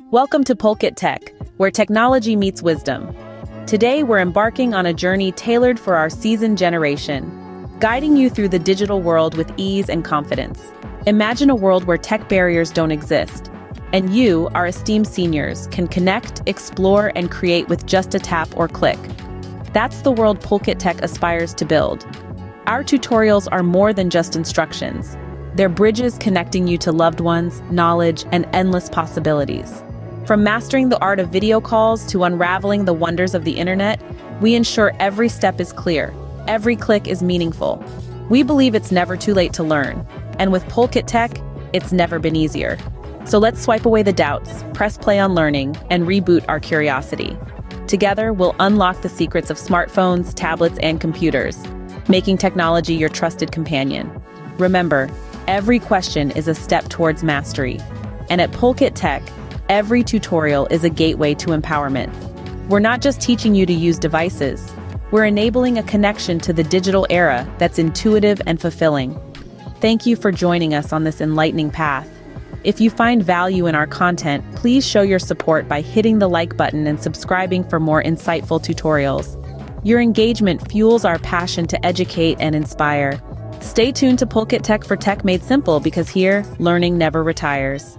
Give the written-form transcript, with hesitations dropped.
Welcome to Pulkit Tech, where technology meets wisdom. Today, we're embarking on a journey tailored for our seasoned generation, guiding you through the digital world with ease and confidence. Imagine a world where tech barriers don't exist, and you, our esteemed seniors, can connect, explore, and create with just a tap or click. That's the world Pulkit Tech aspires to build. Our tutorials are more than just instructions. They're bridges connecting you to loved ones, knowledge, and endless possibilities. From mastering the art of video calls to unraveling the wonders of the internet, we ensure every step is clear, every click is meaningful. We believe it's never too late to learn, and with Pulkit Tech, it's never been easier. So let's swipe away the doubts, press play on learning, and reboot our curiosity. Together, we'll unlock the secrets of smartphones, tablets, and computers, making technology your trusted companion. Remember, every question is a step towards mastery, and at Pulkit Tech, every tutorial is a gateway to empowerment. We're not just teaching you to use devices, we're enabling a connection to the digital era that's intuitive and fulfilling. Thank you for joining us on this enlightening path. If you find value in our content, please show your support by hitting the like button and subscribing for more insightful tutorials. Your engagement fuels our passion to educate and inspire. Stay tuned to Pulkit Tech for Tech Made Simple, because here, learning never retires.